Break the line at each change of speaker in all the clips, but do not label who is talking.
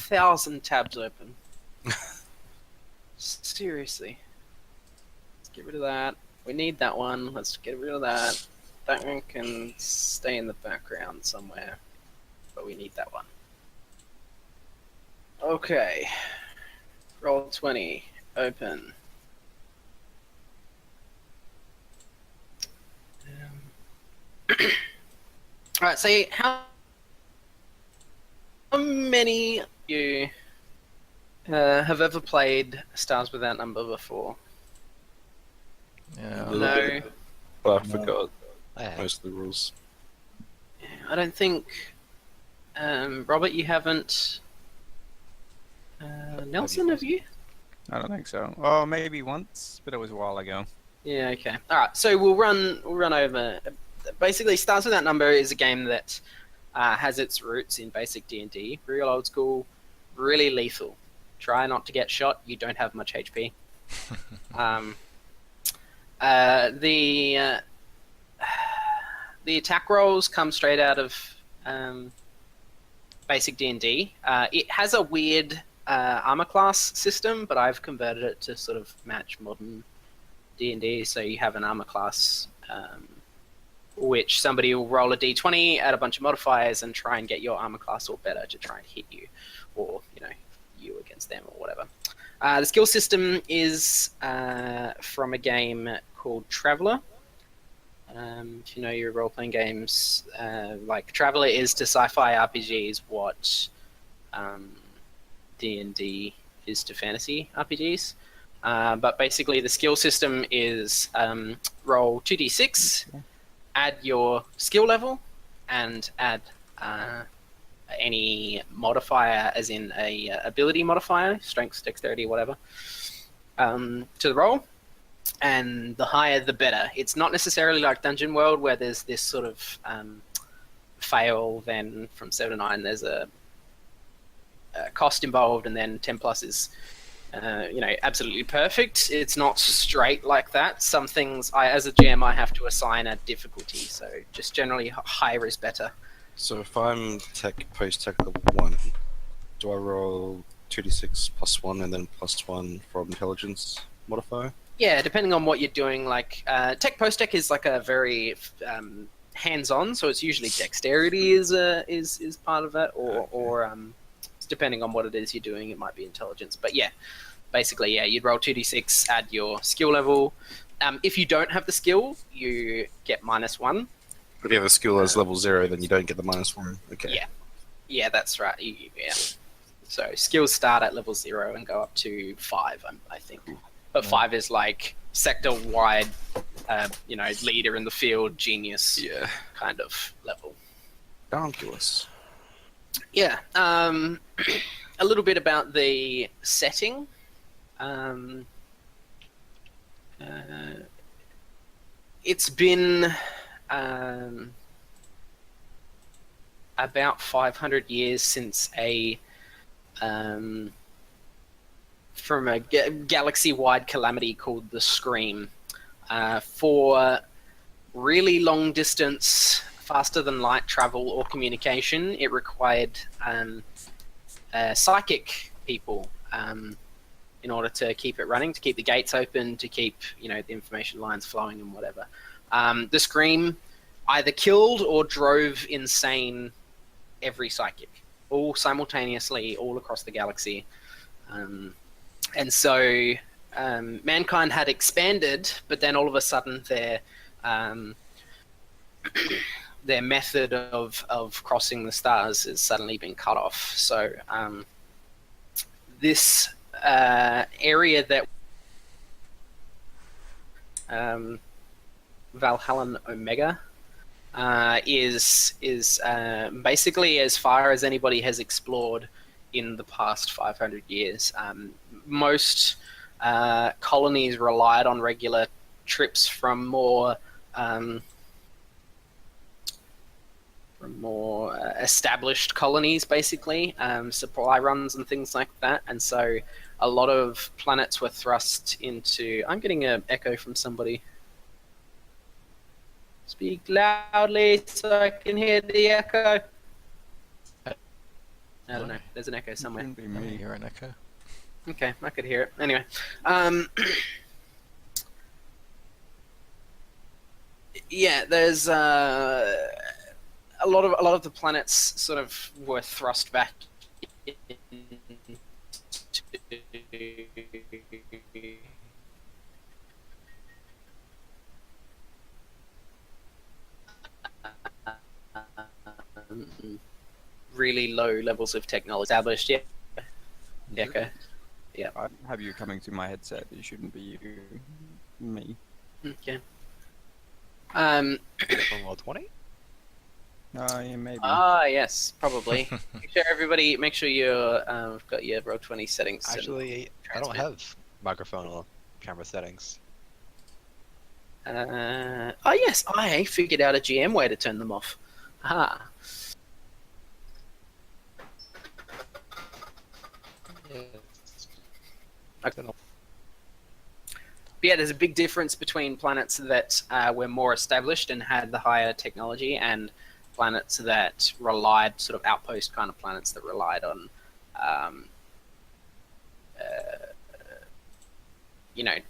1,000 tabs open. Seriously. Let's get rid of that. We need that one. Let's get rid of that. That one can stay in the background somewhere. But we need that one. Okay. Roll 20. Open. Alright, so how many of you have ever played Stars Without Number before?
Yeah.
No.
But I forgot
Yeah.
most of the rules.
I don't think... Robert, you haven't... Nelson, have you?
I don't think so. Oh, maybe once, but it was a while ago.
Yeah, okay. Alright, so we'll run over... Basically, Stars Without Number is a game that has its roots in basic D&D. Real old school, really lethal. Try not to get shot, you don't have much HP. The attack rolls come straight out of basic D&D. It has a weird armor class system, but I've converted it to sort of match modern D&D. So you have an armor class, which somebody will roll a d20, add a bunch of modifiers, and try and get your armor class or better to try and hit you, or you against them or whatever. The skill system is from a game called Traveller. If you know your role-playing games, like Traveller is to sci-fi RPGs what D&D is to fantasy RPGs. But basically the skill system is roll 2d6, add your skill level, and add any modifier, as in a ability modifier, strength, dexterity, whatever, to the roll. And the higher, the better. It's not necessarily like Dungeon World, where there's this sort of fail, then from 7 to 9 there's a cost involved, and then 10 plus is absolutely perfect. It's not straight like that. Some things, as a GM, I have to assign a difficulty, so just generally higher is better.
So if I'm post-tech level 1, do I roll 2d6 plus 1 and then plus 1 from intelligence modifier?
Yeah, depending on what you're doing. Like tech post-tech is like a very hands-on, so it's usually dexterity is part of it, or depending on what it is you're doing, it might be intelligence. But yeah, basically, yeah, you'd roll 2d6, add your skill level. If you don't have the skill, you get -1.
If you have a skill as level 0, then you don't get the -1. Okay.
Yeah, that's right. Yeah. So skills start at level 0 and go up to 5, I think. But 5 is like sector-wide, leader in the field, genius kind of level.
Ridiculous.
Yeah. A little bit about the setting. It's been about 500 years since from a galaxy-wide calamity called the Scream. For really long distance, faster than light travel or communication, it required psychic people in order to keep it running, to keep the gates open, to keep the information lines flowing and whatever. The Scream either killed or drove insane every psychic, all simultaneously, all across the galaxy. And so mankind had expanded, but then all of a sudden their method of crossing the stars has suddenly been cut off. So this area that Valhallan Omega is basically as far as anybody has explored in the past 500 years. Most colonies relied on regular trips from more established colonies, basically, supply runs and things like that. And so a lot of planets were thrust into... I'm getting an echo from somebody. Speak loudly so I can hear the echo. I don't know. There's an echo somewhere.
Couldn't be
I
me.
hear an echo.
Okay, I could hear it. Anyway, yeah, there's a lot of the planets sort of were thrust back into really low levels of technology established. Yeah, echo.
I have you coming through my headset. It shouldn't be you. Me.
Okay.
From roll 20?
Yeah, maybe.
Yes, probably. Make sure you've got your roll 20 settings. and
Actually, I don't
transmit.
have microphone or camera settings.
Oh yes, I figured out a GM way to turn them off. Aha. Okay. But yeah, there's a big difference between planets that were more established and had the higher technology, and planets that relied, sort of outpost kind of planets that relied on,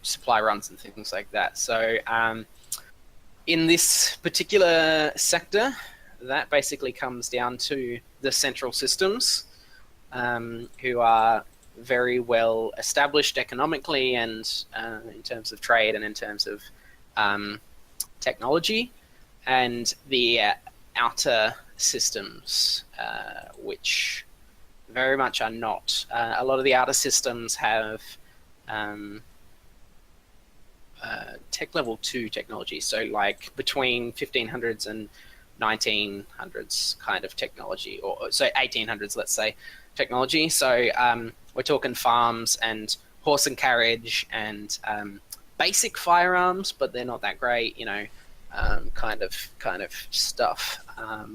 supply runs and things like that. So in this particular sector, that basically comes down to the central systems, who are very well established economically and in terms of trade and in terms of technology, and the outer systems, which very much are not. A lot of the outer systems have tech level 2 technology, so like between 1500s and 1900s kind of technology, or so 1800s, let's say, technology. So we're talking farms and horse and carriage and basic firearms, but they're not that great, kind of stuff.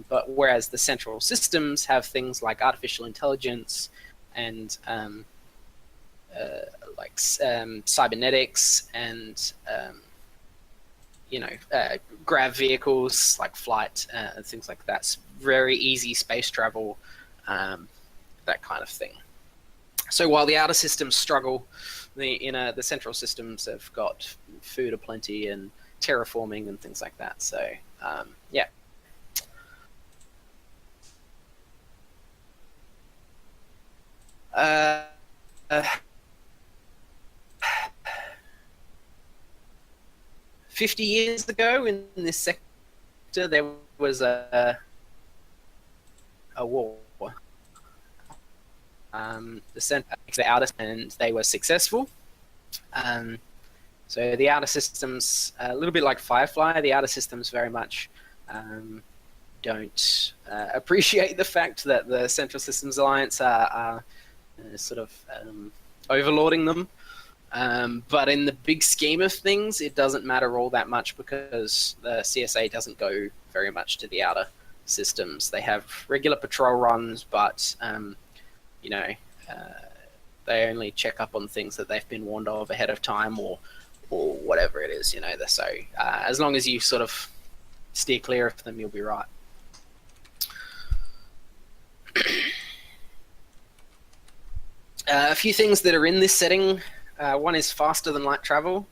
But whereas the central systems have things like artificial intelligence and cybernetics and grav vehicles like flight and things like that. It's very easy space travel, that kind of thing. So while the outer systems struggle, the central systems have got food aplenty and terraforming and things like that. So yeah. 50 years ago in this sector, there was a war. The outer, and they were successful. So the outer systems, a little bit like Firefly, the outer systems very much don't appreciate the fact that the Central Systems Alliance are sort of overlording them. But in the big scheme of things, it doesn't matter all that much because the CSA doesn't go very much to the outer systems. They have regular patrol runs, but they only check up on things that they've been warned of ahead of time, or whatever it is. So as long as you sort of steer clear of them, you'll be right. A few things that are in this setting. One is faster than light travel.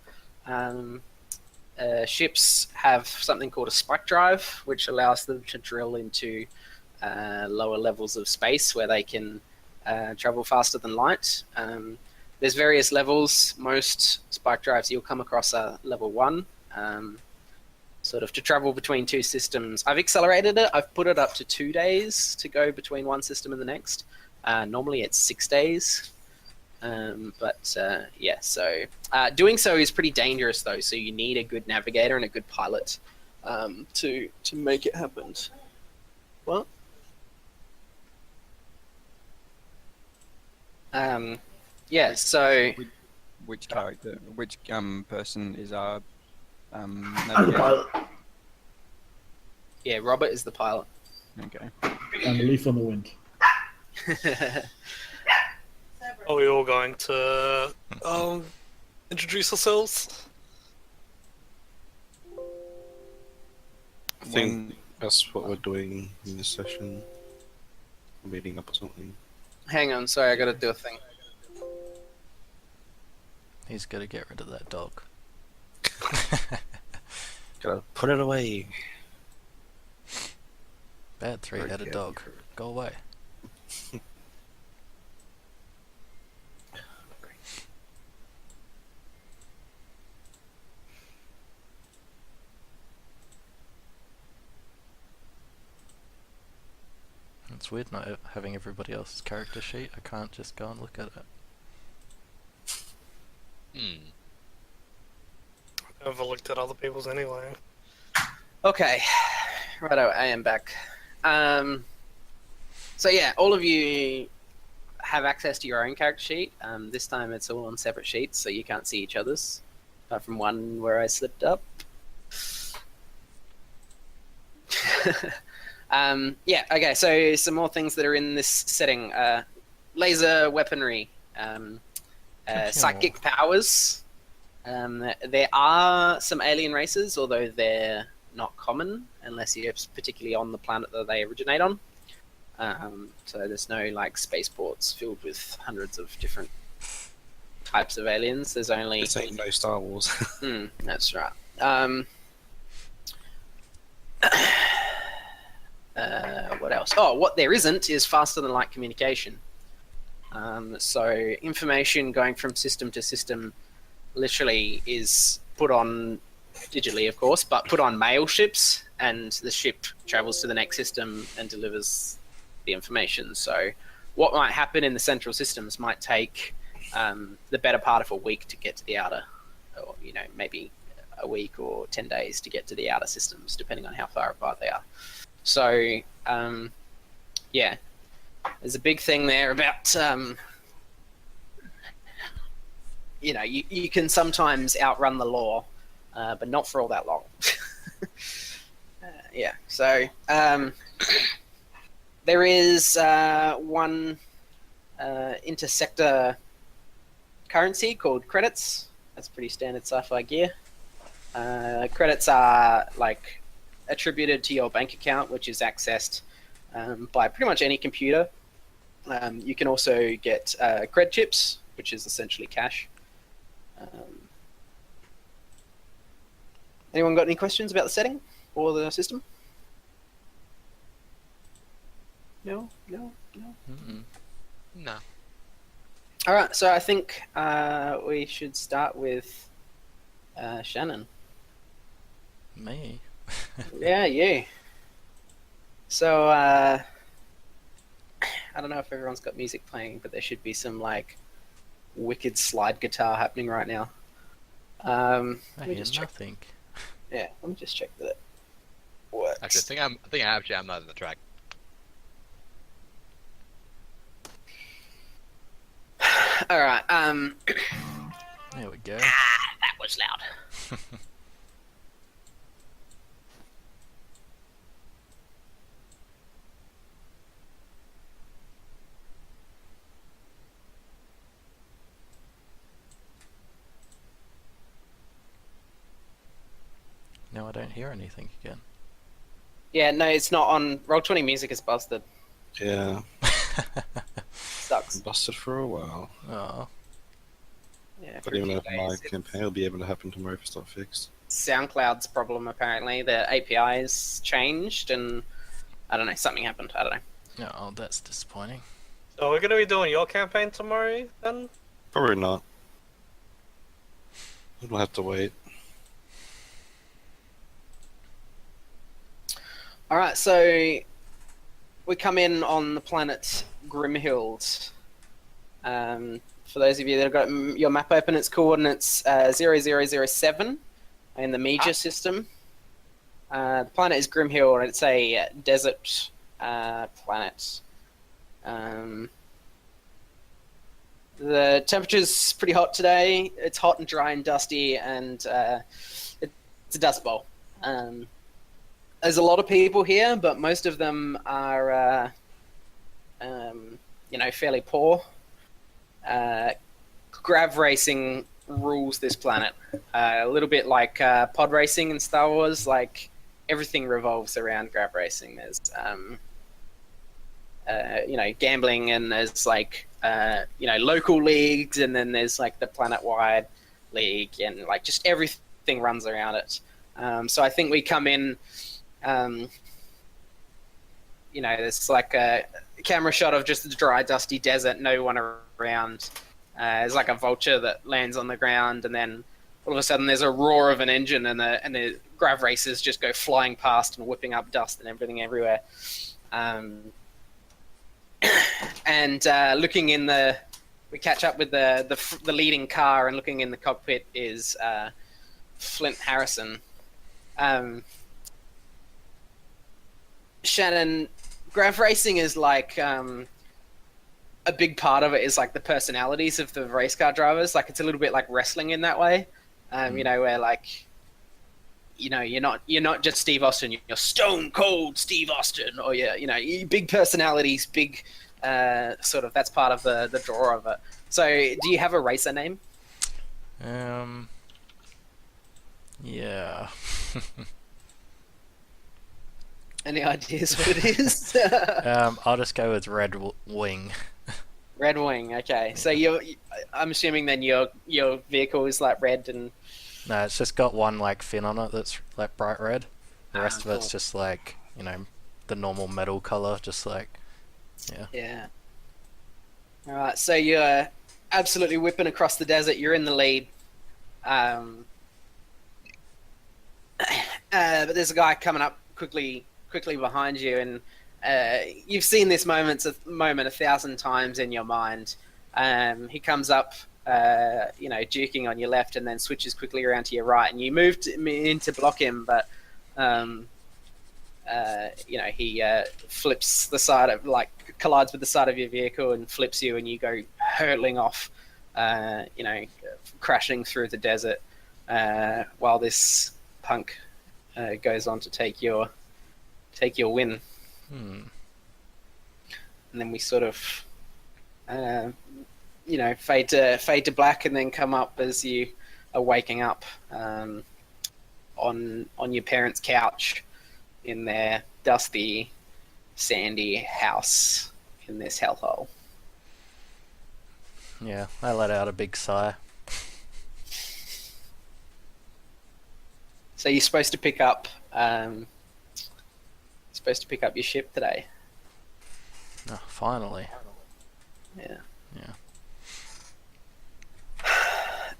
Ships have something called a spike drive, which allows them to drill into lower levels of space where they can travel faster than light. There's various levels. Most spike drives you'll come across are level 1. Sort of to travel between two systems. I've accelerated it. I've put it up to 2 days to go between one system and the next. Normally it's 6 days. Yeah, so doing so is pretty dangerous though, so you need a good navigator and a good pilot to make it happen. What? Yeah, so
Which character, which person is our
I'm the
navigator?
pilot.
yeah, Robert is the pilot.
Okay.
I'm a leaf on the wind.
Are we all going to introduce ourselves?
I think that's what we're doing in this session. Meeting up or something.
Hang on, sorry, I gotta do a thing.
He's got to get rid of that dog.
Gotta put it away.
Bad three-headed dog. Go away. It's weird not having everybody else's character sheet. I can't just go and look at it.
I never looked at other people's anyway.
Okay, righto, I am back. So yeah, all of you have access to your own character sheet. This time it's all on separate sheets, so you can't see each other's, apart from one where I slipped up. Yeah, okay, so some more things that are in this setting. Laser weaponry, psychic powers. There are some alien races, although they're not common unless you're particularly on the planet that they originate on. So there's no like spaceports filled with hundreds of different types of aliens. There's only...
This ain't no Star Wars.
That's right. What else? Oh, what there isn't is faster than light communication. So information going from system to system literally is put on digitally, of course, but put on mail ships, and the ship travels to the next system and delivers the information. So what might happen in the central systems might take the better part of a week to get to the outer, or maybe a week or 10 days to get to the outer systems, depending on how far apart they are. So yeah, there's a big thing there about you can sometimes outrun the law, but not for all that long. Yeah, so there is one intersector currency called credits. That's pretty standard sci-fi gear. Credits are like attributed to your bank account, which is accessed by pretty much any computer. You can also get cred chips, which is essentially cash. Anyone got any questions about the setting or the system? No.
No.
All right, so I think we should start with Shannon.
Me?
Yeah, you. So I don't know if everyone's got music playing, but there should be some like wicked slide guitar happening right now.
I
Let me
hear
just check.
nothing.
Yeah, let me just check that it works.
Actually, I think I'm not in the track.
All right.
There we go.
That was loud.
No, I don't hear anything again.
Yeah, no, it's not on. Roll20 music is busted.
Yeah,
Sucks.
busted for a while.
Oh,
Yeah,
But
for a
even
few
if my
days.
campaign will be able to happen tomorrow if it's not fixed.
SoundCloud's problem apparently. The API's changed, and I don't know, something happened. I don't know.
oh, that's disappointing.
So we're gonna be doing your campaign tomorrow then?
Probably not. We'll have to wait.
All right, so we come in on the planet Grimhild. For those of you that have got your map open, its coordinates 0007 in the major system. The planet is Grimhild, and it's a desert planet. The temperature's pretty hot today. It's hot and dry and dusty, and it's a dust bowl. There's a lot of people here, but most of them are, fairly poor. Grav racing rules this planet. A little bit like pod racing in Star Wars. Like everything revolves around grav racing. There's gambling, and there's like local leagues, and then there's like the planet-wide league, and like just everything runs around it. So I think we come in, there's like a camera shot of just the dry, dusty desert, no one around. There's like a vulture that lands on the ground, and then all of a sudden there's a roar of an engine, and the grav racers just go flying past and whipping up dust and everything everywhere. And looking in we catch up with the leading car, and looking in the cockpit is Flint Harrison. Shannon, grav racing is like a big part of it is like the personalities of the race car drivers. Like it's a little bit like wrestling in that way, where like you're not just Steve Austin, you're Stone Cold Steve Austin, or you big personalities, big sort of, that's part of the draw of it. So do you have a racer name?
Yeah.
Any ideas what it is?
I'll just go with Red Wing.
Red Wing, okay. So I'm assuming then your vehicle is like red and...
No, it's just got one like fin on it that's like bright red. The rest of
cool.
it's just like, the normal metal color, just like, yeah.
Yeah. Alright, so you're absolutely whipping across the desert, you're in the lead. But there's a guy coming up quickly behind you, and you've seen this moment 1,000 times in your mind. He comes up, juking on your left, and then switches quickly around to your right, and you moved in to block him, but he flips the side of, like, collides with the side of your vehicle and flips you, and you go hurtling off, crashing through the desert, while this punk goes on to take your win. And then we sort of fade to black, and then come up as you are waking up on your parents' couch in their dusty, sandy house in this hellhole.
Yeah, I let out a big sigh.
So you're supposed to pick up your ship today.
Oh, finally.
Yeah.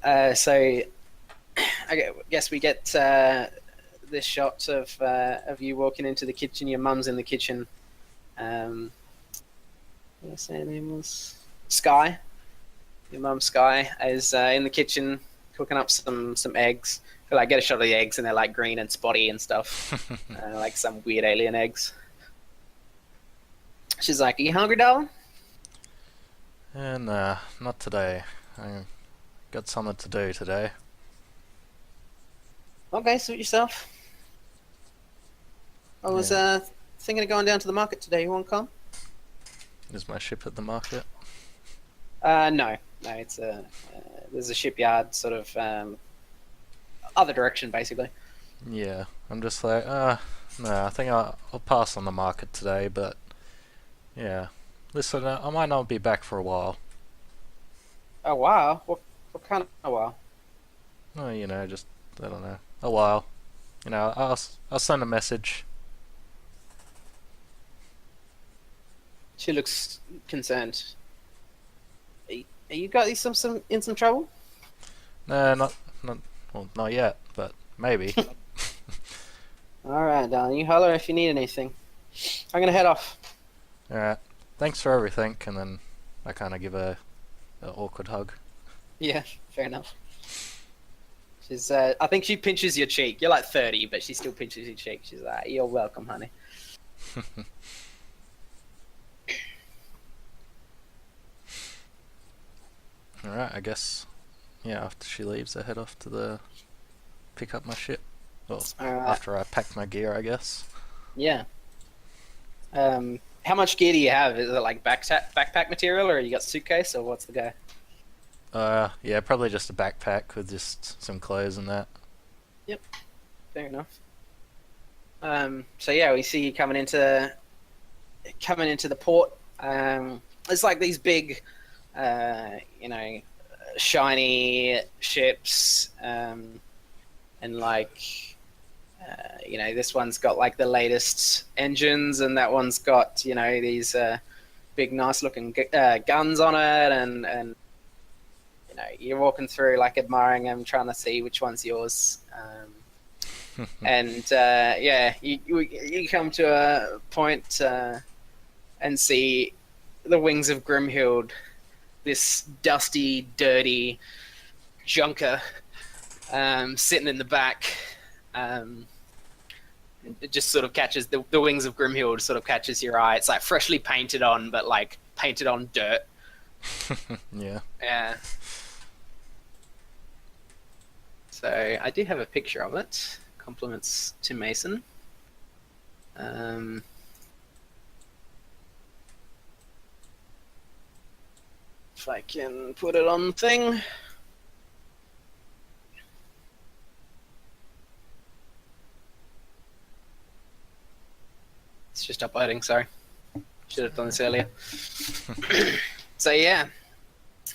Yeah.
So I guess we get this shot of you walking into the kitchen. Your mum's in the kitchen. What did I say her name was? Sky. Your mum, Sky, is in the kitchen cooking up some eggs. I like, get a shot of the eggs, and they're like green and spotty and stuff, like some weird alien eggs. She's like, "Are you hungry, darling?"
And not today. I got something to do today.
Okay, suit yourself. I was thinking of going down to the market today. You want to come?
Is my ship at the market?
No. It's there's a shipyard sort of other direction, basically.
Yeah, I'm just like, no, I think I'll pass on the market today, but yeah. Listen, I might not be back for a while.
A while? What kind of a while?
Oh, just, I don't know, a while. I'll send a message.
She looks concerned. Are you got some in some trouble?
No, not yet, but maybe.
All right, darling. You holler if you need anything. I'm gonna head off.
All right. Thanks for everything, and then I kind of give a awkward hug.
Yeah, fair enough. She's. I think she pinches your cheek. You're like 30, but she still pinches your cheek. She's like, "You're welcome, honey."
Alright, I guess, yeah, after she leaves, I head off to pick up my ship. Well, after I pack my gear, I guess.
Yeah. How much gear do you have? Is it like backpack material, or you got suitcase, or what's the go?
Yeah, probably just a backpack with just some clothes and that.
Yep, fair enough. So yeah, we see you coming into coming into the port. It's like these big, shiny ships, and like, this one's got like the latest engines, and that one's got these big, nice looking guns on it, and you're walking through like admiring them, trying to see which one's yours. And you come to a point and see the wings of Grimhild, this dusty, dirty junker sitting in the back. It just sort of catches the wings of Grimhild sort of catches your eye. It's like freshly painted on, but like painted on dirt.
Yeah.
Yeah. So I do have a picture of it. Compliments to Mason. If I can put it on thing. It's just uploading, sorry. Should have done this earlier. So yeah.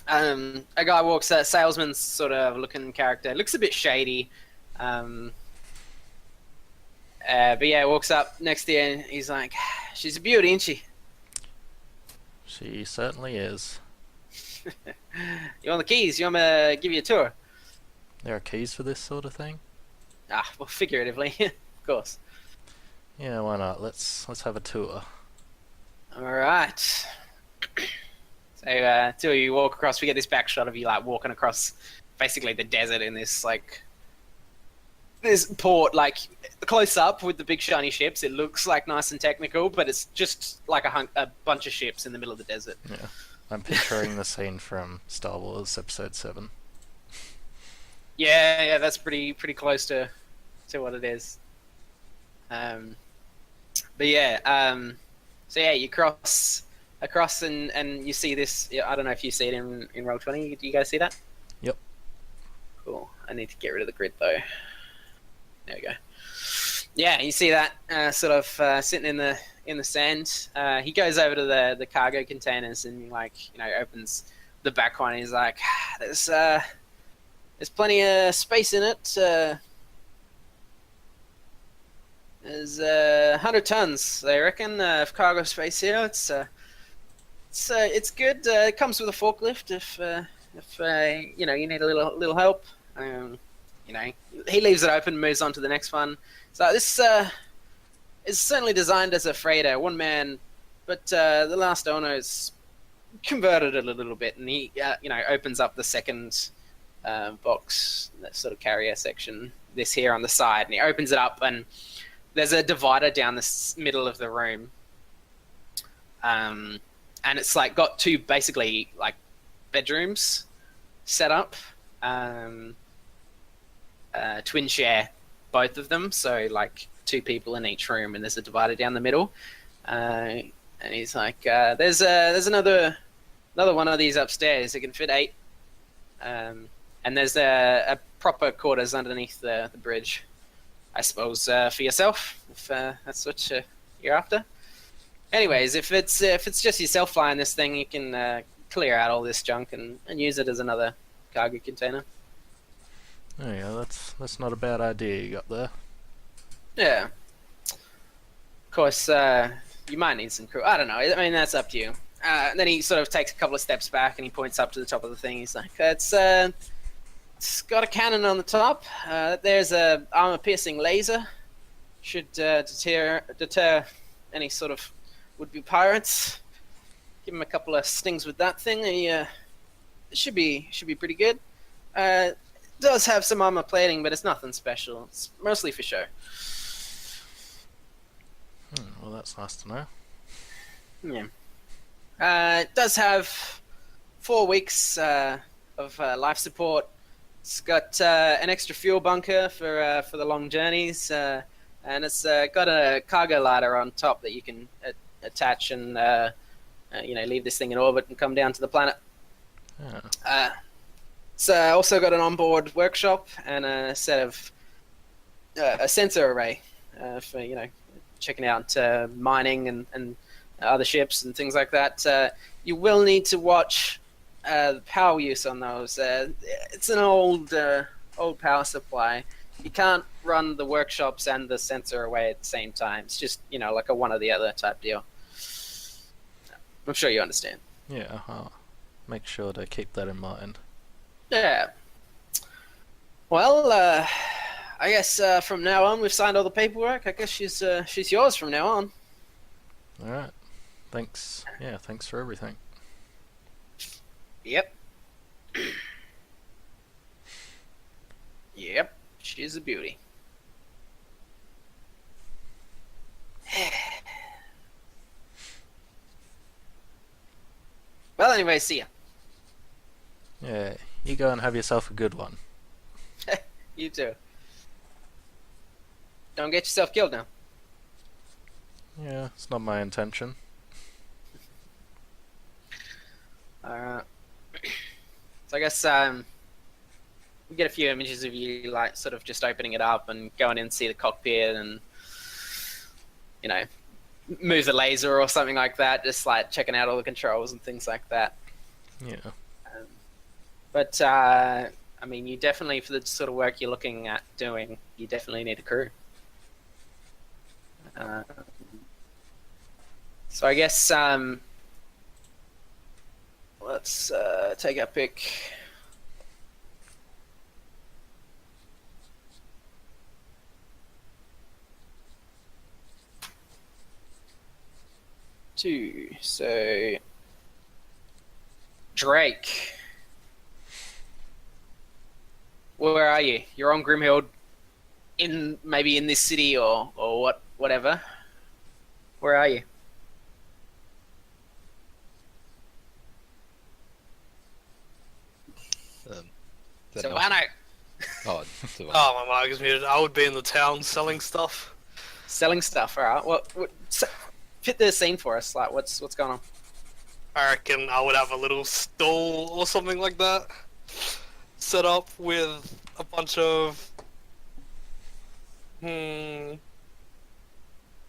A guy walks out, salesman sort of looking character. Looks a bit shady. But yeah, walks up next to you and he's like, she's a beauty, isn't she?
She certainly is.
You want the keys? You want me to give you a tour?
There are keys for this sort of thing?
Ah, well, figuratively, of course.
Yeah, why not? Let's have a tour.
Alright. So, two of you walk across, we get this back shot of you, like, walking across basically the desert in this, like, this port, like, close up with the big shiny ships. It looks, like, nice and technical, but it's just like a bunch of ships in the middle of the desert.
Yeah. I'm picturing the scene from Star Wars Episode 7.
Yeah, that's pretty close to what it is. But yeah, so yeah, you cross across and you see this. I don't know if you see it in Roll20. Do you guys see that?
Yep.
Cool. I need to get rid of the grid though. There we go. Yeah, you see that sort of sitting in the sand. He goes over to the cargo containers and opens the back one. He's like, there's plenty of space in it. There's 100 tons, I reckon, of cargo space here. It's good. It comes with a forklift if you need a little help. He leaves it open, moves on to the next one. So this is certainly designed as a freighter, one man, but the last owner's converted it a little bit, and he opens up the second box, that sort of carrier section, this here on the side, and he opens it up, and there's a divider down the middle of the room, and it's like got two basically like bedrooms set up, twin share both of them, so like two people in each room, and there's a divider down the middle, and he's like, there's another one of these upstairs. It can fit 8, and there's a proper quarters underneath the bridge, I suppose, for yourself, if that's what you're after. Anyways, if it's just yourself flying this thing, you can clear out all this junk and use it as another cargo container.
Oh yeah, that's not a bad idea you got there.
Yeah. Of course, you might need some crew. I don't know. I mean, that's up to you. Then he sort of takes a couple of steps back and he points up to the top of the thing. He's like, it's got a cannon on the top. There's a armor-piercing laser. Should deter any sort of would-be pirates. Give him a couple of stings with that thing. It should be pretty good. Does have some armor plating, but it's nothing special. It's mostly for show.
Well, that's nice to know.
Yeah. It does have 4 weeks of life support. It's got an extra fuel bunker for the long journeys, and it's got a cargo ladder on top that you can attach and leave this thing in orbit and come down to the planet.
Yeah.
It's also got an onboard workshop and a set of a sensor array for checking out mining and other ships and things like that. You will need to watch the power use on those. It's an old power supply. You can't run the workshops and the sensor away at the same time. It's just, like a one or the other type deal. I'm sure you understand.
Yeah, I'll make sure to keep that in mind.
Yeah. Well, I guess from now on we've signed all the paperwork. I guess she's yours from now on.
Alright. Thanks. Yeah, thanks for everything.
Yep. Yep. She's a beauty. Well, anyway, see ya.
Yeah, you go and have yourself a good one.
You too. Don't get yourself killed now.
Yeah, it's not my intention.
Alright. So I guess we get a few images of you, like, sort of just opening it up and going in and see the cockpit and, move the laser or something like that, just, like, checking out all the controls and things like that.
Yeah.
But, I mean, you definitely, for the sort of work you're looking at doing, you definitely need a crew. So I guess, let's take our pick. Two. So Drake, where are you? You're on Grimhild, maybe in this city or whatever. Where are you? Savannah.
Oh,
Oh, my mic is muted. I would be in the town selling stuff.
Selling stuff. All right. What fit the scene for us? Like, what's going on?
I reckon I would have a little stall or something like that set up with a bunch of with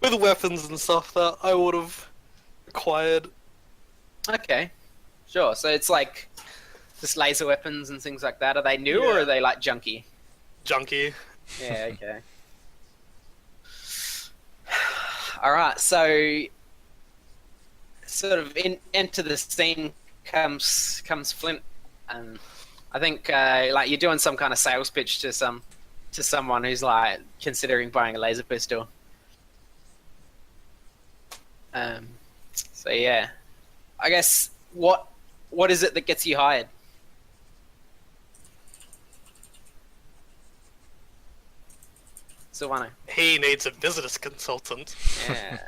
weapons and stuff that I would have acquired.
Okay, sure. So it's like just laser weapons and things like that. Are they new or
Yeah.
are they like junky?
Junkie.
Yeah. Okay. All right. So sort of into the scene comes Flint, and I think like you're doing some kind of sales pitch to someone who's like considering buying a laser pistol. So yeah, I guess what is it that gets you hired? Silvano.
He needs a business consultant.
Yeah.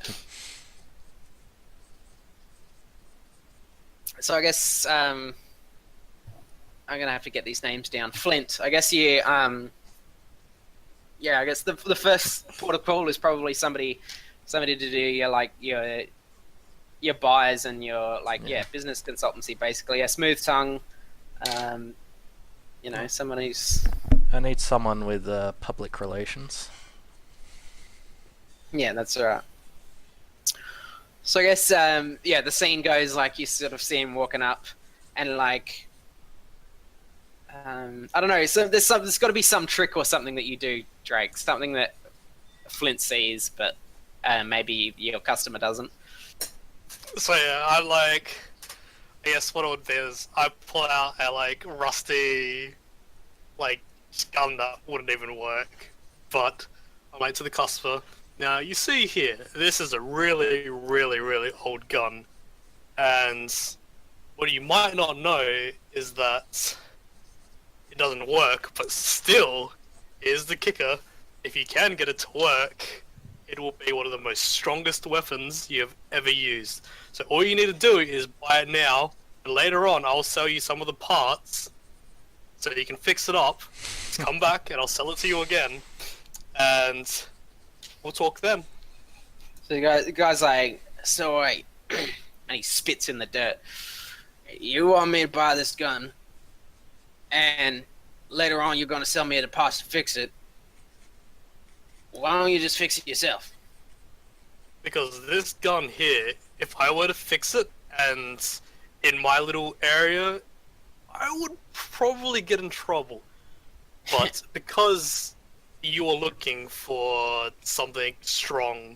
So I guess I'm gonna have to get these names down. Flint. I guess you. Yeah. I guess the first port of call is probably somebody to do your buyers and your business consultancy basically. Yeah, smooth tongue. Someone who's.
I need someone with public relations.
Yeah, that's right. So I guess the scene goes like you sort of see him walking up, and like I don't know. So there's got to be some trick or something that you do, Drake. Something that Flint sees, but maybe your customer doesn't.
So yeah, I guess what it would be is I pull out a rusty gun that wouldn't even work, but I'm like to the customer. Now you see here, this is a really, really, really old gun, and what you might not know is that it doesn't work, but still, here's the kicker: if you can get it to work, it will be one of the most strongest weapons you have ever used. So all you need to do is buy it now, and later on I'll sell you some of the parts, so you can fix it up, come back, and I'll sell it to you again, and we'll talk then.
So the guy's like, so wait, and he spits in the dirt. You want me to buy this gun, and later on you're going to sell me the parts to fix it. Why don't you just fix it yourself?
Because this gun here if I were to fix it, and in my little area, I would probably get in trouble. But because you are looking for something strong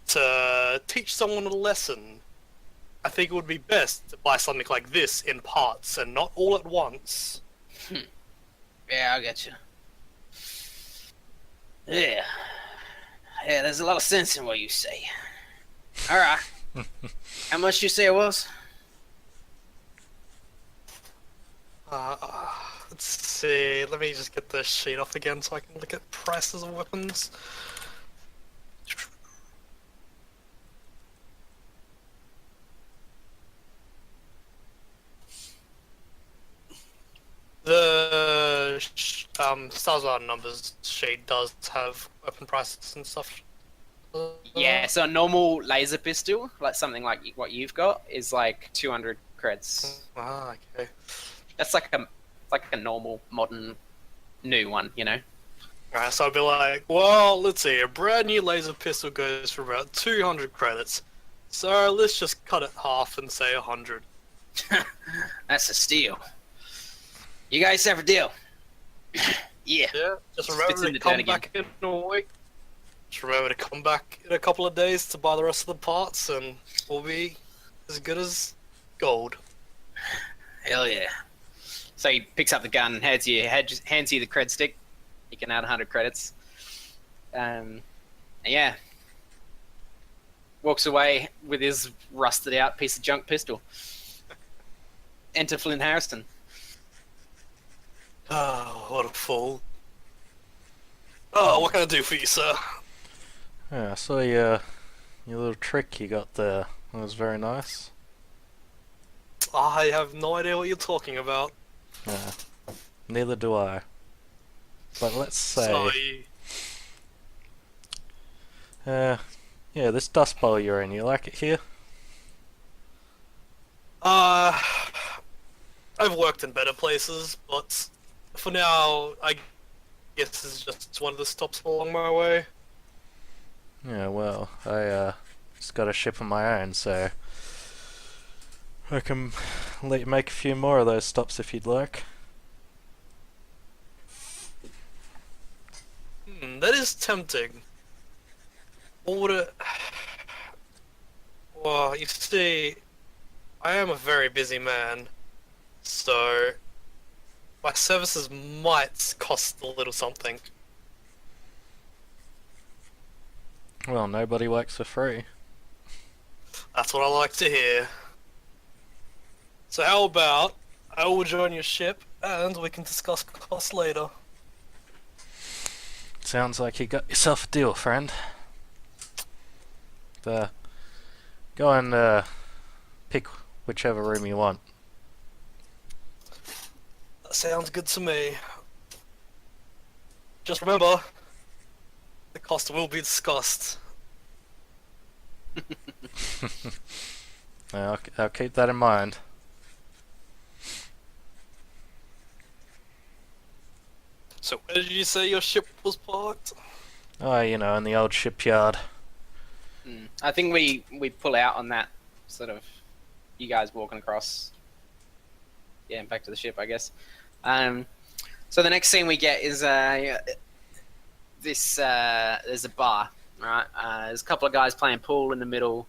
to teach someone a lesson, I think it would be best to buy something like this in parts and not all at once.
Yeah, I get you. Yeah. Yeah, there's a lot of sense in what you say. Alright. How much you say it was?
Let's see. Let me just get the sheet off again so I can look at prices of weapons. The Stars Out Numbers sheet does have weapon prices and stuff.
Yeah, so a normal laser pistol, like something like what you've got, is like 200 creds.
Okay.
That's like a normal, modern, new one, you know?
Alright, so I'd be like, well, let's see, a brand new laser pistol goes for about 200 credits. So let's just cut it half and say 100.
That's a steal. You guys have a deal? Yeah.
Yeah, just
Fits
remember
in
to
the turn
come back in a week. Just remember to come back in a couple of days to buy the rest of the parts, and we'll be as good as gold.
Hell yeah. So he picks up the gun, hands you the cred stick. You can add 100 credits. Yeah. Walks away with his rusted out piece of junk pistol. Enter Flynn Harrison.
Oh, what a fool. Oh, what can I do for you, sir?
Yeah, I saw your little trick you got there. It was very nice.
I have no idea what you're talking about.
Yeah, neither do I. But let's say,
Sorry.
yeah, this dust bowl you're in, you like it here?
I've worked in better places, but for now, I guess this is just one of the stops along my way.
Yeah, well, I just got a ship of my own, so I can let you make a few more of those stops if you'd like.
That is tempting. What would it... Well, you see, I am a very busy man, so my services might cost a little something.
Well, nobody works for free.
That's what I like to hear. So how about I will join your ship and we can discuss costs later.
Sounds like you got yourself a deal, friend. Go and pick whichever room you want.
That sounds good to me. Just remember, the cost will be discussed.
I'll keep that in mind.
So where did you say your ship was parked?
Oh, you know, in the old shipyard.
I think we pull out on that sort of, you guys walking across. Yeah, back to the ship, I guess. So the next scene we get is there's a bar, right? There's a couple of guys playing pool in the middle.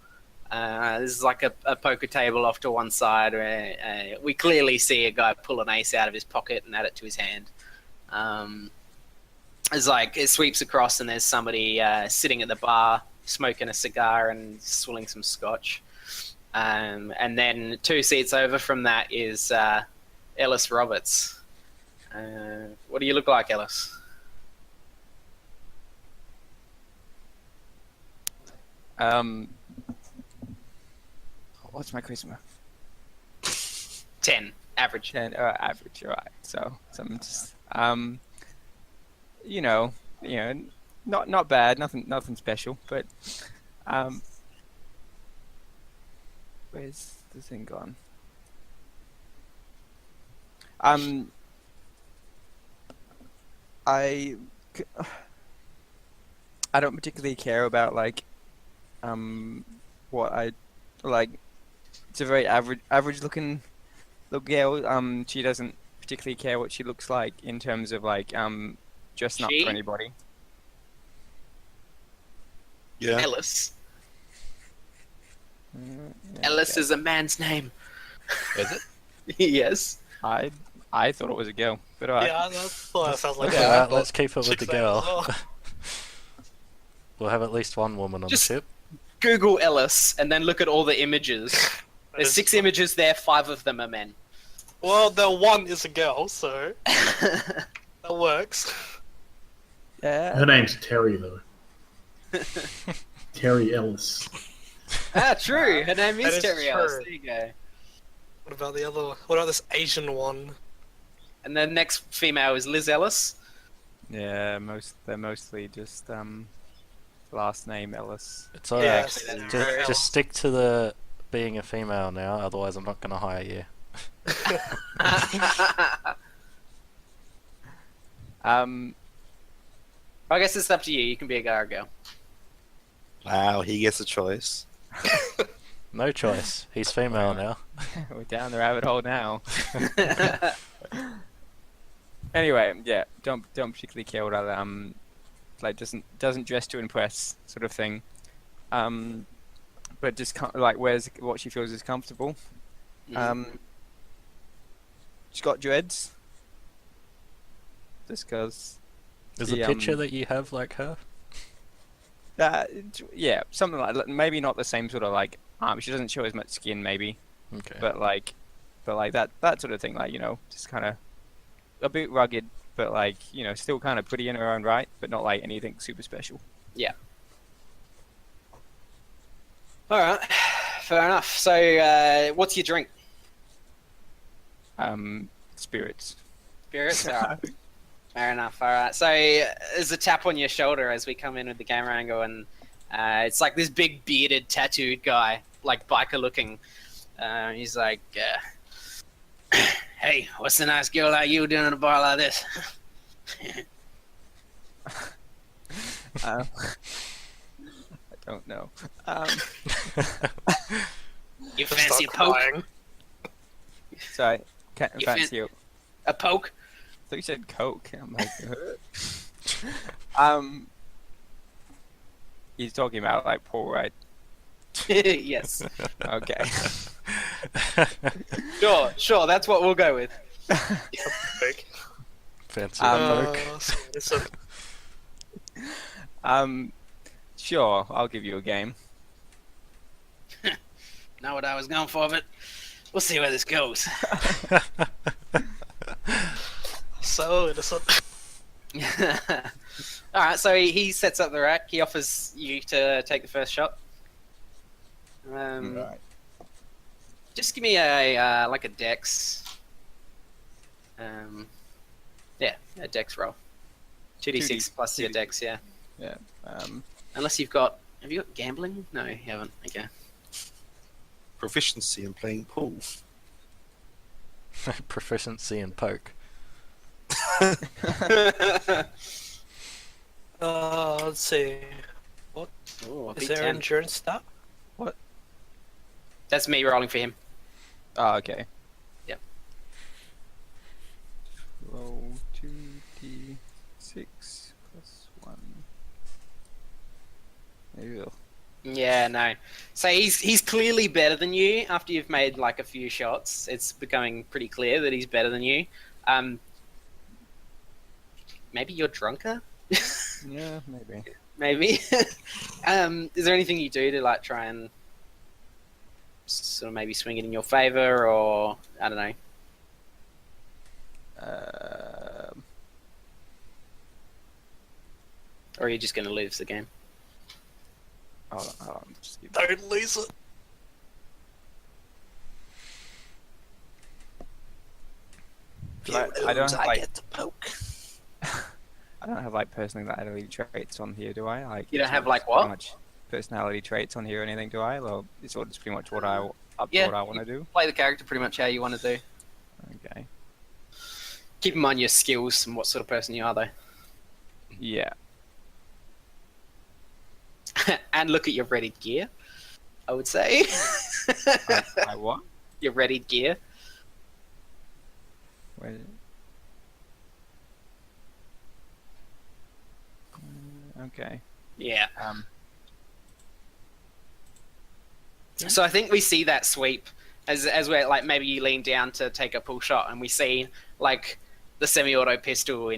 This is like a poker table off to one side where we clearly see a guy pull an ace out of his pocket and add it to his hand. It's like it sweeps across and there's somebody sitting at the bar smoking a cigar and swilling some scotch. And then 2 seats over from that is Ellis Roberts. What do you look like, Ellis?
What's my charisma?
10, average.
10, average. Alright. So I'm just you know, not bad, nothing special, but where's the thing gone? I don't particularly care about like what I like it's a very average looking little girl. She doesn't particularly care what she looks like in terms of like dressing up
She?
for anybody.
Yeah.
Ellis.
Yeah,
Ellis
okay.
is a man's name.
Is it?
Yes.
I thought it was a girl, but alright.
Yeah, that's what it sounds like.
Yeah,
I thought
let's keep it with the
chicks there as
girl.
well.
We'll have at least one woman on
Just-
the ship.
Google Ellis and then look at all the images. There's 6 images there, 5 of them are men.
Well, the one is a girl, so that works.
Yeah.
Her name's Terry, though. Terry Ellis.
True. Her name
That
is
is
Terry Ellis.
true.
There you go.
What about the other? What about this Asian one?
And the next female is Liz Ellis.
Yeah, they're mostly just last name Ellis.
It's alright.
Yes,
that's
Just,
very
just stick to the being a female now, otherwise I'm not going to hire you.
I guess it's up to you. You can be a guy or a girl.
Wow, he gets a choice.
No choice. He's female now.
We're down the rabbit hole now. Anyway, yeah, don't particularly care what other like doesn't dress to impress sort of thing. But just like wears what she feels is comfortable. She's got dreads. Just cause.
Is
The,
the picture that you have like her?
Yeah, something like maybe not the same sort of like she doesn't show as much skin maybe,
Okay.
but like that sort of thing, like, you know, just kind of a bit rugged, but like, you know, still kind of pretty in her own right, but not like anything super special.
All right. Fair enough. So, what's your drink?
Spirits.
Spirits? All right. Fair enough. All right. So, there's a tap on your shoulder as we come in with the camera angle, and it's like this big bearded, tattooed guy, like biker looking. He's like, "Hey, what's a nice girl like you doing in a bar like this?"
I don't know.
You
Just
fancy a
start
poke?
crying.
Sorry, can't
You
fancy you.
A poke?
I thought you said Coke. I'm like, he's talking about like Paul, right?
Yes.
Okay.
Sure. That's what we'll go with.
Big.
Fancy a poke.
Listen,
Sure, I'll give you a game.
Not what I was going for, but we'll see where this goes.
so innocent.
All right, so he sets up the rack. He offers you to take the first shot.
Right.
Just give me a like a dex. Yeah, a dex roll. 2d6 plus your dex, yeah.
Yeah.
Unless you've got. Have you got gambling? No, you haven't. Okay.
Proficiency in playing pool.
Proficiency in poke.
Let's see.
Ooh, I
Is
beat
there
10.
an endurance stat?
That's me rolling for him.
Oh, okay.
Yep.
Roll 2d6 plus 1. Ew.
Yeah, no. So he's clearly better than you after you've made like a few shots. It's becoming pretty clear that he's better than you. Maybe you're drunker?
Yeah, maybe.
Maybe. Is there anything you do to like try and sort of maybe swing it in your favor, or I don't know? Or are you just going to lose the game?
Hold on, just give
Don't lose it.
I don't have,
I
like,
get to poke.
I don't have like personality traits on here, do I? Like
You don't
it's
have,
all
like,
just pretty
what?
much personality traits on here or anything, do I? Well, it's all just pretty much what I
Yeah.
what I want to do.
Play the character pretty much how you want to do.
Okay.
Keep in mind your skills and what sort of person you are, though.
Yeah.
And look at your ready gear, I would say.
I what?
Your readied gear.
Where is it? Okay.
Yeah.
Um,
So I think we see that sweep as we're like maybe you lean down to take a pull shot, and we see like the semi-auto pistol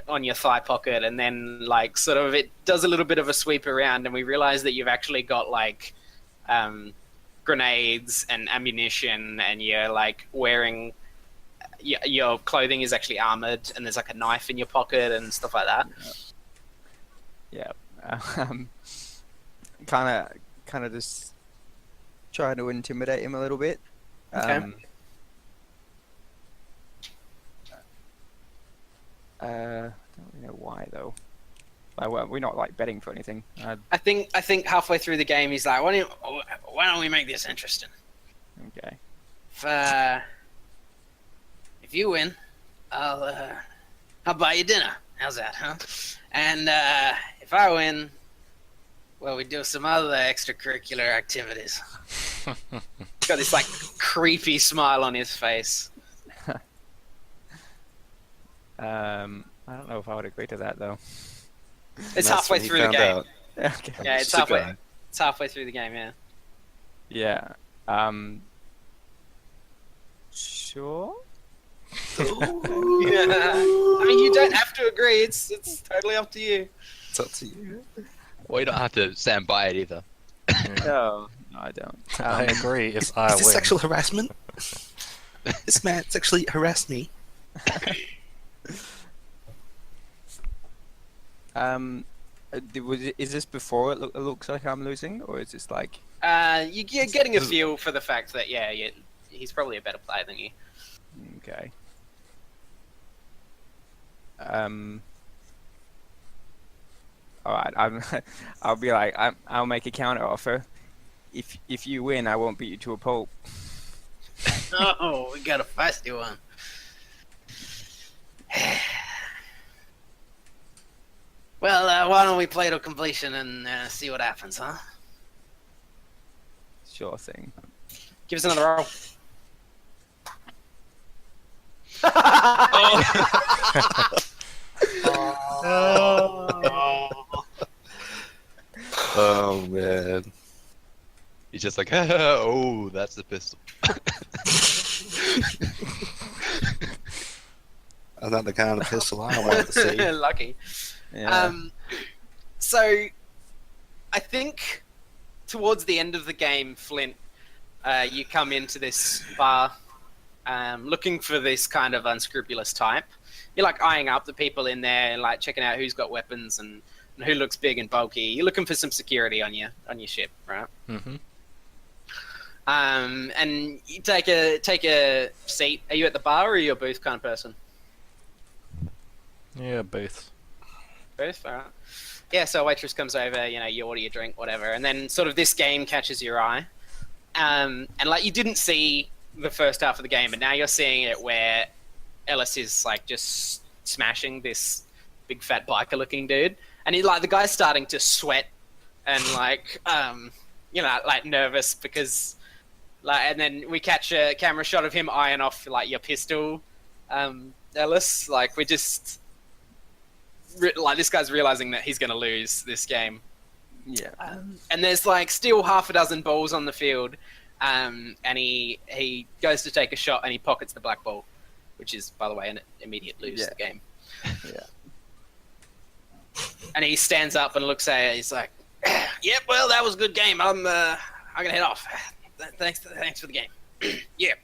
on your thigh pocket, and then like sort of it does a little bit of a sweep around, and we realize that you've actually got like grenades and ammunition, and you're like wearing your clothing is actually armored, and there's like a knife in your pocket and stuff like that.
yeah. Kind of just trying to intimidate him a little bit.
Okay.
Don't really know why though. Like, we're not like betting for anything.
I think halfway through the game he's like, why don't we make this interesting?
Okay.
If you win, I'll buy you dinner. How's that, huh? And if I win, well, we do some other extracurricular activities. He's got this like creepy smile on his face.
I don't know if I would agree to that though.
It's halfway through the game.
Okay.
Yeah, it's halfway. It's halfway through the game. Yeah.
Yeah. Sure.
Yeah. I mean, you don't have to agree. It's totally up to you.
It's up to you.
Well, you don't have to stand by it either.
No, I don't.
I agree if I
Is
win.
this sexual harassment? This man sexually harassed me.
Is this before it looks like I'm losing, or is this like?
You're getting a feel for the fact that he's probably a better player than you.
Okay. All right. I'll be like, I'll make a counter offer. If you win, I won't beat you to a pulp.
Oh, we got a feisty one. Well, why don't we play to completion and see what happens, huh?
Sure thing.
Give us another roll.
Oh man.
He's just like, oh, that's the pistol.
That's not the kind of pistol I wanted to see.
Lucky.
Yeah.
So, I think towards the end of the game, Flint, you come into this bar looking for this kind of unscrupulous type. You're like eyeing up the people in there and like checking out who's got weapons and who looks big and bulky. You're looking for some security on your ship, right?
Mm-hmm.
And you take a seat. Are you at the bar or are you a booth kind of person?
Yeah, both.
Both, all right. Yeah, so a waitress comes over, you order your drink, whatever, and then sort of this game catches your eye. And like you didn't see the first half of the game, but now you're seeing it where Ellis is like just smashing this big fat biker looking dude. And the guy's starting to sweat and like nervous because and then we catch a camera shot of him eyeing off like your pistol, Ellis. Like we just this guy's realizing that he's going to lose this game.
Yeah.
And there's like still half a dozen balls on the field, and he goes to take a shot and he pockets the black ball, which is, by the way, an immediate lose to the game.
Yeah.
And he stands up and looks at it. He's like, "Yep, well, that was a good game. I'm gonna head off. Thanks for the game." Yeah.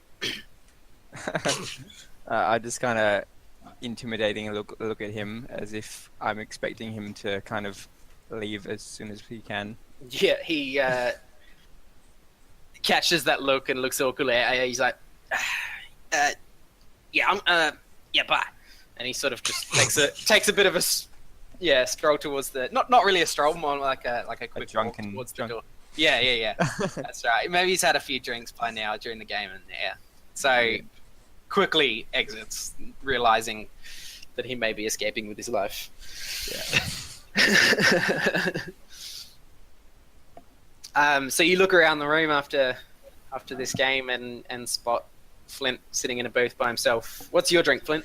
I just kind of intimidating look at him as if I'm expecting him to kind of leave as soon as he can.
Yeah, he catches that look and looks awkwardly at you. He's like, "Yeah, yeah, bye." And he sort of just takes a bit of a stroll towards the not really a stroll, more like a quick walk towards the door. Yeah. That's right. Maybe he's had a few drinks by now during the game, and so quickly exits, realizing that he may be escaping with his life.
Yeah.
So you look around the room after after this game and spot Flint sitting in a booth by himself. What's your drink, Flint?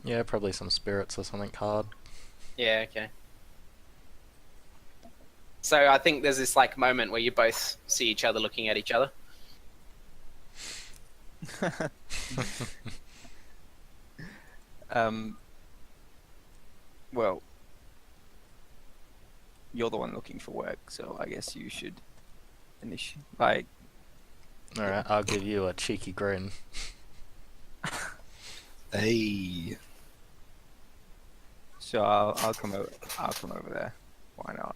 Yeah, probably some spirits or something hard.
Yeah, okay. So I think there's this like moment where you both see each other looking at each other.
Well, you're the one looking for work, so I guess you should like.
Alright, I'll give you a cheeky grin.
Hey.
So I'll come over. I'll come over there. Why not?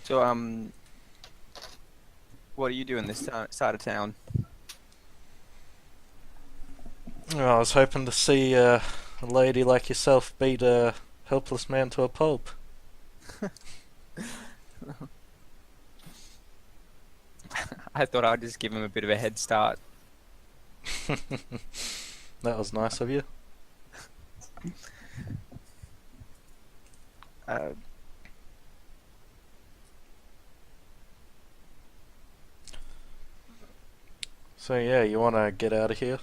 So what are you doing this side of town?
Well, I was hoping to see a lady like yourself beat a helpless man to a pulp.
I thought I'd just give him a bit of a head start.
That was nice of you. So yeah, you want to get out of here?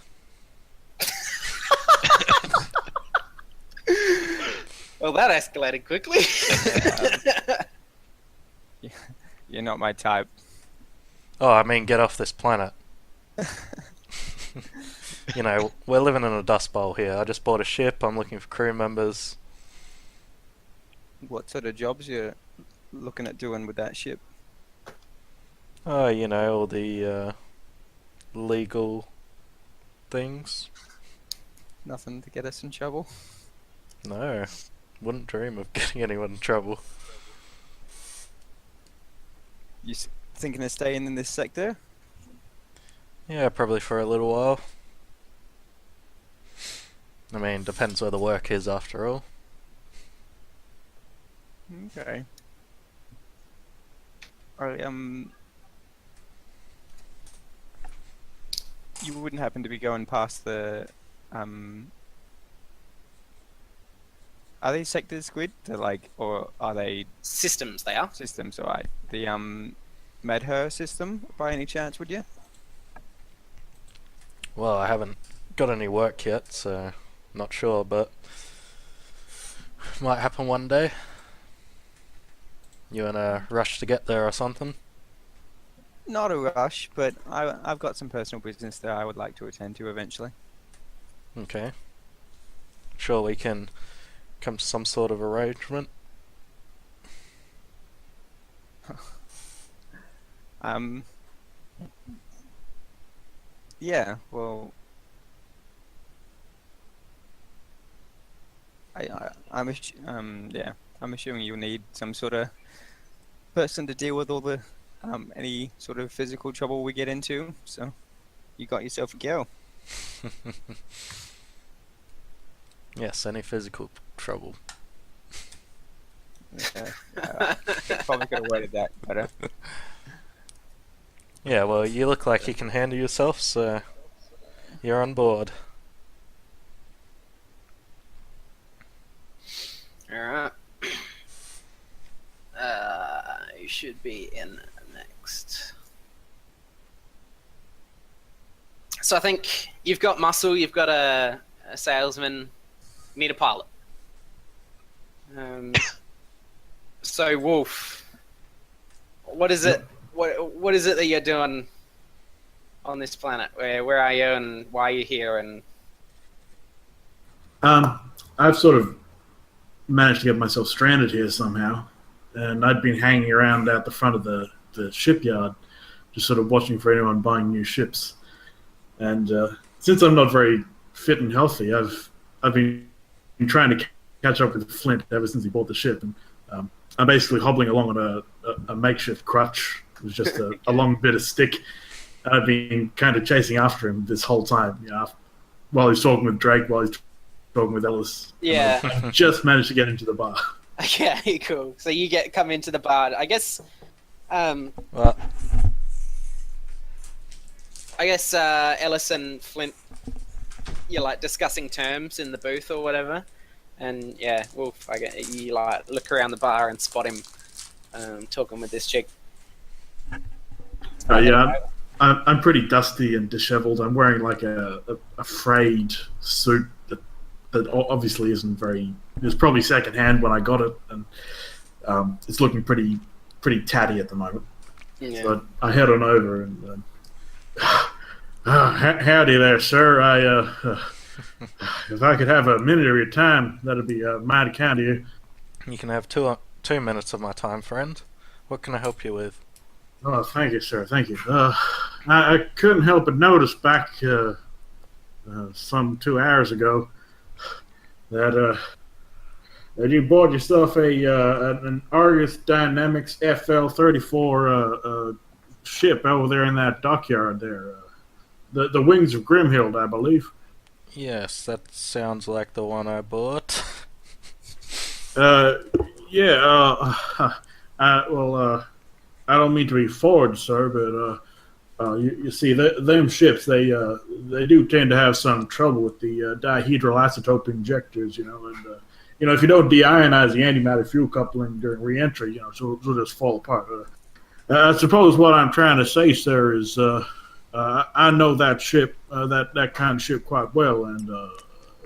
Well, that escalated quickly.
You're not my type.
Oh, I mean, get off this planet. You know, we're living in a dust bowl here. I just bought a ship. I'm looking for crew members.
What sort of jobs you looking at doing with that ship?
Oh, you know, all the legal things.
Nothing to get us in trouble.
No, wouldn't dream of getting anyone in trouble.
You thinking of staying in this sector?
Yeah, probably for a little while. I mean, depends where the work is after all.
Okay. Alright, you wouldn't happen to be going past the are they sectors, Squid? They're like, or are they
Systems, they are.
systems? Alright. The Medher system, by any chance, would you?
Well, I haven't got any work yet, so not sure, but might happen one day. You in a rush to get there or something?
Not a rush, but I've got some personal business that I would like to attend to eventually.
Okay. Sure, we can come to some sort of arrangement.
Yeah, well, I'm assuming you'll need some sort of person to deal with all the any sort of physical trouble we get into. So, you got yourself a girl.
Yes, any physical trouble.
Probably could have worded that better.
Yeah, well, you look like you can handle yourself, so you're on board.
Alright. You should be in next. So I think you've got muscle, you've got a salesman, you need a pilot. So Wolf, what is it? What is it that you're doing on this planet? Where are you and why are you here? And
I've sort of managed to get myself stranded here somehow, and I'd been hanging around out the front of the shipyard, just sort of watching for anyone buying new ships. And since I'm not very fit and healthy, I've been trying to catch up with Flint ever since he bought the ship, and I'm basically hobbling along on a makeshift crutch. It was just a long bit of stick. I've been kind of chasing after him this whole time, you know, while he's talking with Drake, while he's talking with Ellis.
yeah,
I just managed to get into the bar.
okay, cool. So you come into the bar. I guess
Well,
Ellis and Flint, you're like discussing terms in the booth or whatever. And yeah, Wolf, I get you like look around the bar and spot him talking with this chick.
Yeah, I'm pretty dusty and disheveled. I'm wearing like a frayed suit that obviously isn't very. It was probably secondhand when I got it, and it's looking pretty tatty at the moment.
Yeah.
So I head on over and howdy there, sir. If I could have a minute of your time, that'd be mighty kind of you.
You can have 2 minutes of my time, friend. What can I help you with?
Oh, thank you, sir. Thank you. I couldn't help but notice back some 2 hours ago that you bought yourself an Argus Dynamics FL-34 ship over there in that dockyard there. The Wings of Grimhild, I believe.
Yes, that sounds like the one I bought.
Yeah. I don't mean to be forward, sir, but you see, them ships they do tend to have some trouble with the dihedral isotope injectors, and if you don't deionize the antimatter fuel coupling during reentry, so it'll just fall apart. I suppose what I'm trying to say, sir, is I know that ship, that kind of ship quite well, and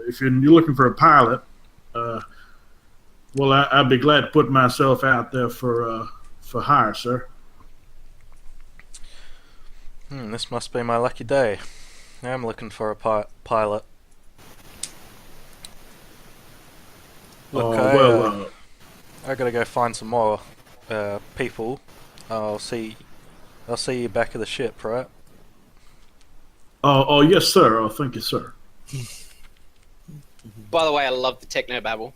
if you're looking for a pilot, well, I'd be glad to put myself out there for hire, sir.
This must be my lucky day. I'm looking for a pilot. Look, I gotta go find some more people. I'll see you back at the ship, right?
Oh, yes, sir. Oh, thank you, sir.
By the way, I love the techno babble.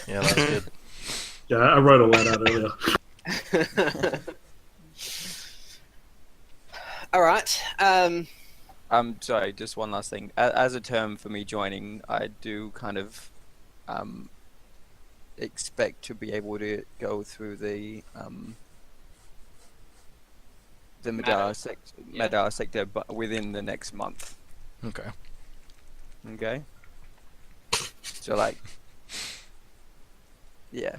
Yeah, that's good.
Yeah, I wrote all that out earlier.
All right.
Sorry, just one last thing. As a term for me joining, I do kind of expect to be able to go through the Madara sector, but within the next month.
Okay.
Okay. So like, yeah.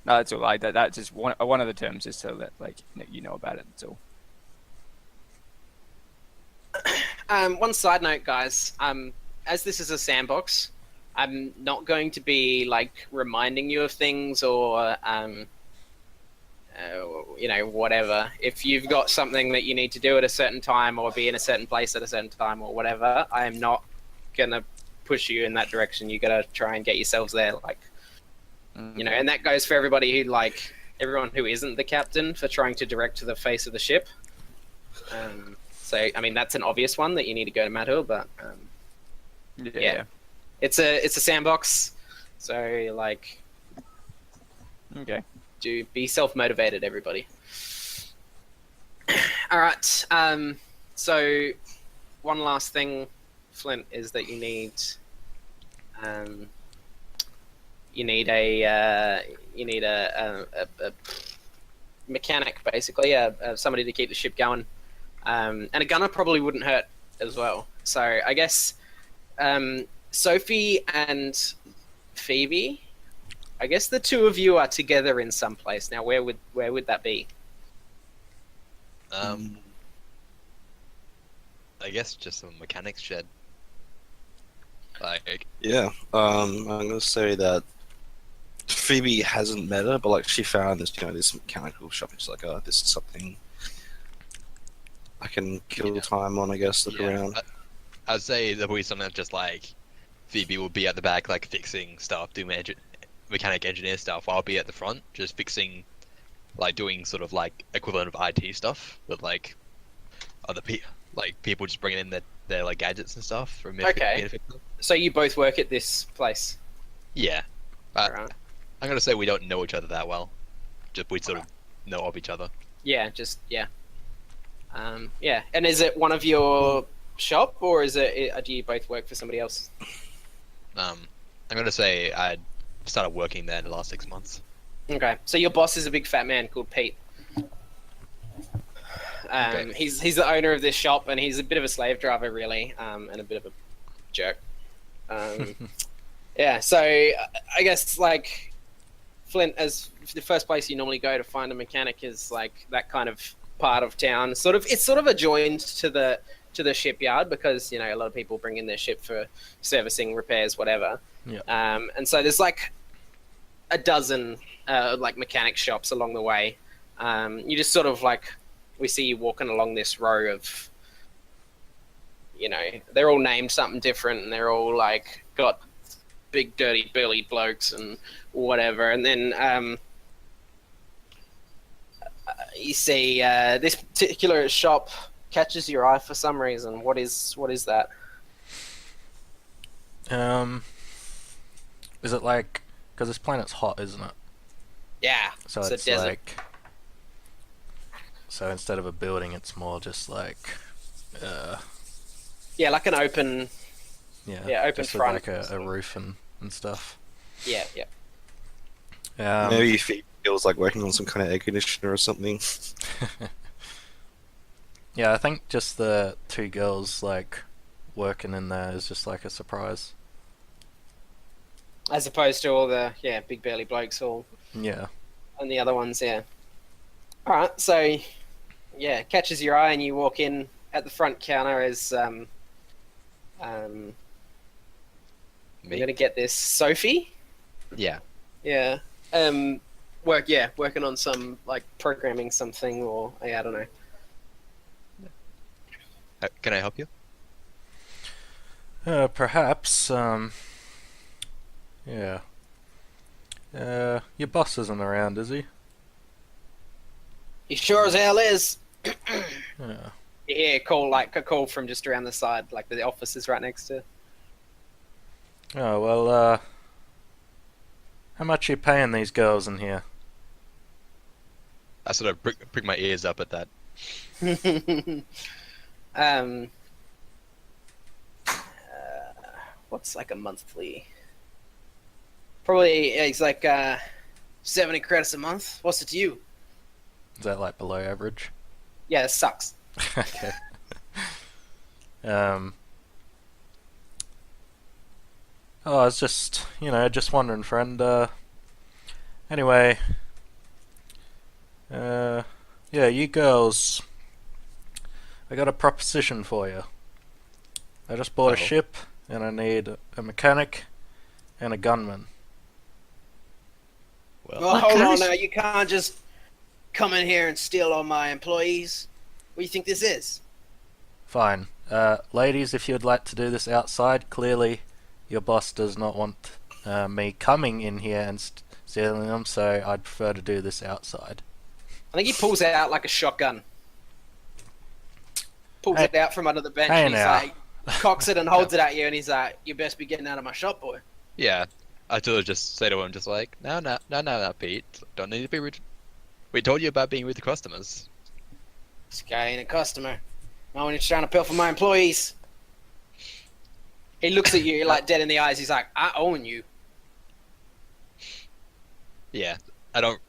No, that's all right. That's just one of the terms, just so that you know about it. That's all.
One side note, guys. As this is a sandbox, I'm not going to be reminding you of things or whatever. If you've got something that you need to do at a certain time or be in a certain place at a certain time or whatever, I am not gonna push you in that direction. You gotta try and get yourselves there, and that goes for everybody who everyone who isn't the captain for trying to direct to the face of the ship. So I mean that's an obvious one that you need to go to Mad Hill, but yeah. It's a sandbox, so
okay.
Do be self-motivated, everybody. All right. So one last thing, Flint, is that you need a mechanic, basically, somebody to keep the ship going, and a gunner probably wouldn't hurt as well. So I guess Sophie and Phoebe, I guess the two of you are together in some place. Now, where would that be?
I guess just a mechanic's shed.
Yeah, I'm gonna say that Phoebe hasn't met her, but she found this, this mechanical shop. It's this is something I can kill time on. I guess look around.
I'd say there'll be something just Phoebe will be at the back, fixing stuff, doing mechanic engineer stuff. While I'll be at the front, just fixing, doing sort of equivalent of IT stuff with other people just bringing in their gadgets and stuff for
Okay. So you both work at this place?
Yeah.
Right.
I'm gonna say we don't know each other that well. Just we sort of know of each other.
Yeah. Yeah. Yeah. And is it one of your shop, or is it? Do you both work for somebody else?
I'm gonna say I started working there in the last 6 months.
Okay. So your boss is a big fat man called Pete.
Okay.
He's the owner of this shop, and he's a bit of a slave driver, really, and a bit of a jerk. Yeah, so I guess like Flint, as the first place you normally go to find a mechanic is like that kind of part of town. It's sort of adjoined to the shipyard because a lot of people bring in their ship for servicing, repairs, whatever.
Yeah.
And so there's like a dozen like mechanic shops along the way. You just sort of like we see you walking along this row of they're all named something different and they're all like got big dirty burly blokes and whatever, and then you see this particular shop catches your eye for some reason. What is that?
Is it like because this planet's hot, isn't it?
Yeah,
So
it's a desert.
like so instead of a building, it's more just like
Yeah, like an open.
yeah,
Yeah, open
just with
front.
like a roof and stuff.
Yeah.
Maybe if he feels like working on some kind of air conditioner or something.
Yeah, I think just the two girls like working in there is just like a surprise.
As opposed to all the big burly blokes all
Yeah.
and the other ones. Yeah. All right, so catches your eye and you walk in. At the front counter is I'm
Me?
gonna get this Sophie.
Yeah.
Yeah. Working on some like programming something or I don't know.
Can I help you?
Perhaps. Yeah. Your boss isn't around, is he?
He sure as hell is.
Yeah.
You hear a call from just around the side, like the office is right next to.
Oh well. How much are you paying these girls in here?
I sort of prick my ears up at that.
What's like a monthly? Probably it's like 70 credits a month. What's it to you?
Is that like below average?
Yeah, it sucks.
Okay. Oh, I was just, just wondering, friend. Anyway, yeah, you girls, I got a proposition for you. I just bought a
Uh-oh.
ship, and I need a mechanic and a gunman.
Well, hold on now. You can't just come in here and steal all my employees. What do you think this is?
Fine. Ladies, if you would like to do this outside, clearly your boss does not want me coming in here and stealing them, so I'd prefer to do this outside.
I think he pulls out like a shotgun. Pulls
Hey-
it out from under the bench.
hey
And he's
now.
like, cocks it and holds it at you, and he's like, "You best be getting out of my shop, boy."
Yeah. I sort of just say to him, just like, no, Pete. Don't need to be rude. We told you about being rude to customers.
This guy ain't a customer. Not when he's trying to pilfer my employees. He looks at you like dead in the eyes. He's like, "I own you."
Yeah. I don't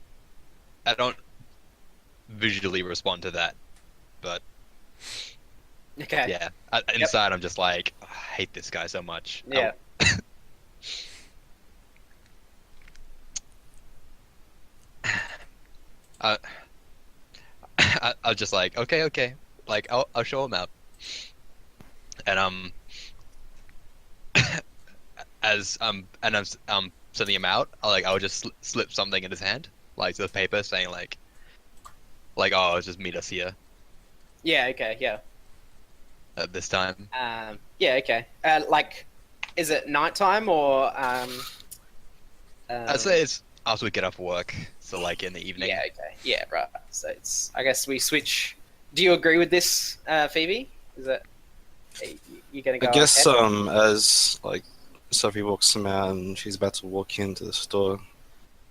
visually respond to that, but
Okay.
yeah. Inside, I'm just like, I hate this guy so much.
Yeah.
I was just like, okay, like I'll show him out, and as I'm sending him out, I'll just slip something in his hand, like the paper saying like oh, just meet us here
Yeah. Okay. Yeah.
at this time.
Yeah. Okay. Like, is it nighttime or
I'd say it's after we get off work, so like in the evening.
Yeah. Okay. Yeah. Right. So it's. I guess we switch. Do you agree with this, Phoebe? Is it? You gonna go?
I guess
ahead?
as like Sophie walks them out and she's about to walk into the store,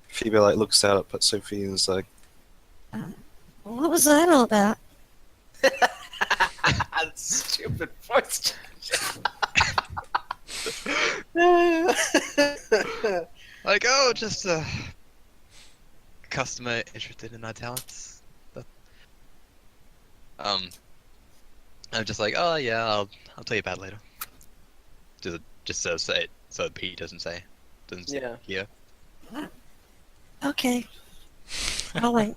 Phoebe like looks out at Sophie and is like,
What was that all about?
Stupid voice.
Like, oh, just a customer interested in our talents. I'm just like, oh yeah, I'll tell you about it later. Just say it so Pete doesn't say. Doesn't
Yeah.
hear.
Okay. I'll wait.